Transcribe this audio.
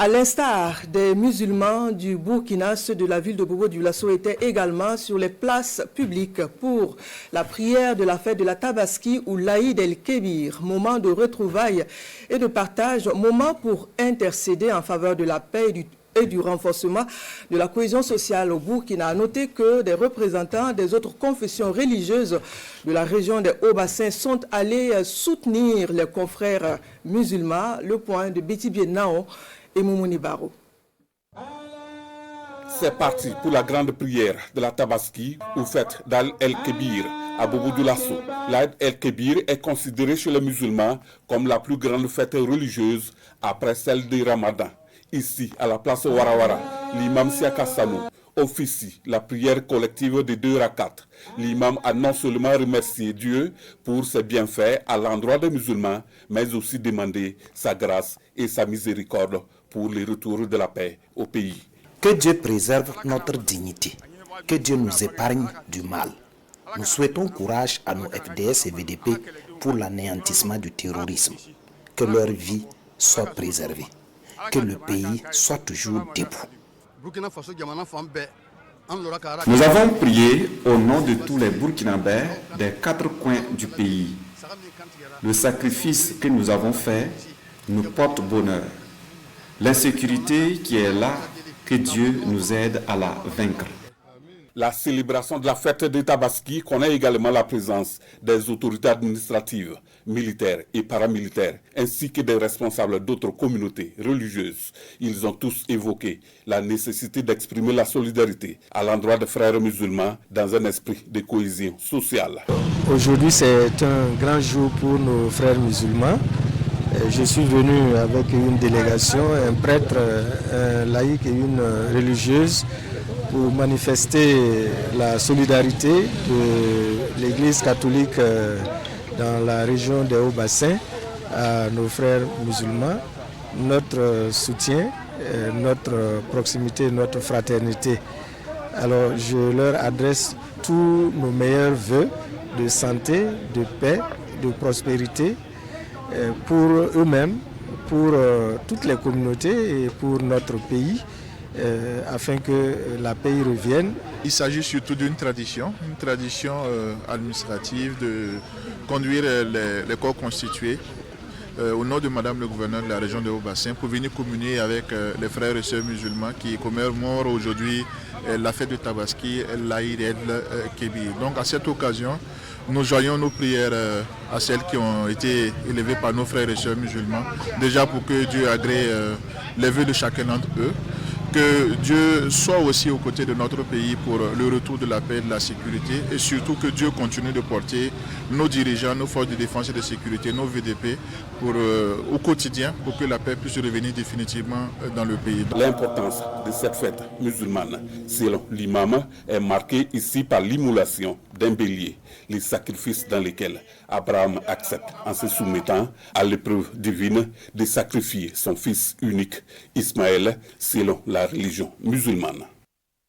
À l'instar des musulmans du Burkina, ceux de la ville de Bobo-Dioulasso étaient également sur les places publiques pour la prière de la fête de la Tabaski ou l'Aïd el-Kébir, moment de retrouvailles et de partage, moment pour intercéder en faveur de la paix et du renforcement de la cohésion sociale au Burkina. A noté que des représentants des autres confessions religieuses de la région des Hauts-Bassins sont allés soutenir les confrères musulmans. Le point de Betty Biennao et Moumouni Baro. C'est parti pour la grande prière de la Tabaski ou fête d'Al el-Kébir à Bobo-Dioulasso. L'Aïd el-Kébir est considérée chez les musulmans comme la plus grande fête religieuse après celle du Ramadan. Ici, à la place Warawara, l'imam Siaka Sanou officie la prière collective de 2 rakats. L'imam a non seulement remercié Dieu pour ses bienfaits à l'endroit des musulmans, mais aussi demandé sa grâce et sa miséricorde pour le retour de la paix au pays. Que Dieu préserve notre dignité, que Dieu nous épargne du mal. Nous souhaitons courage à nos FDS et VDP pour l'anéantissement du terrorisme. Que leur vie soit préservée, que le pays soit toujours debout. Nous avons prié au nom de tous les Burkinabés des 4 coins du pays. Le sacrifice que nous avons fait nous porte bonheur. L'insécurité qui est là, que Dieu nous aide à la vaincre. La célébration de la fête de Tabaski connaît également la présence des autorités administratives, militaires et paramilitaires, ainsi que des responsables d'autres communautés religieuses. Ils ont tous évoqué la nécessité d'exprimer la solidarité à l'endroit des frères musulmans dans un esprit de cohésion sociale. Aujourd'hui, c'est un grand jour pour nos frères musulmans. Je suis venu avec une délégation, un prêtre, un laïc et une religieuse pour manifester la solidarité de l'Église catholique dans la région des Hauts-Bassins à nos frères musulmans, notre soutien, notre proximité, notre fraternité. Alors je leur adresse tous nos meilleurs vœux de santé, de paix, de prospérité pour eux-mêmes, pour toutes les communautés et pour notre pays. Afin que la paix y revienne. Il s'agit surtout d'une tradition administrative de conduire les corps constitués au nom de Madame le gouverneur de la région de Haut-Bassin pour venir communier avec les frères et sœurs musulmans qui commémorent aujourd'hui la fête de Tabaski, l'Aïd el-Kébir. Donc à cette occasion, nous joignons nos prières à celles qui ont été élevées par nos frères et sœurs musulmans, déjà pour que Dieu agrée les vœux de chacun d'entre eux. Que Dieu soit aussi aux côtés de notre pays pour le retour de la paix et de la sécurité et surtout que Dieu continue de porter nos dirigeants, nos forces de défense et de sécurité, nos VDP au quotidien pour que la paix puisse revenir définitivement dans le pays. L'importance de cette fête musulmane, selon l'imam, est marquée ici par l'immolation d'un bélier, les sacrifices dans lesquels Abraham accepte en se soumettant à l'épreuve divine de sacrifier son fils unique, Ismaël, selon la religion musulmane.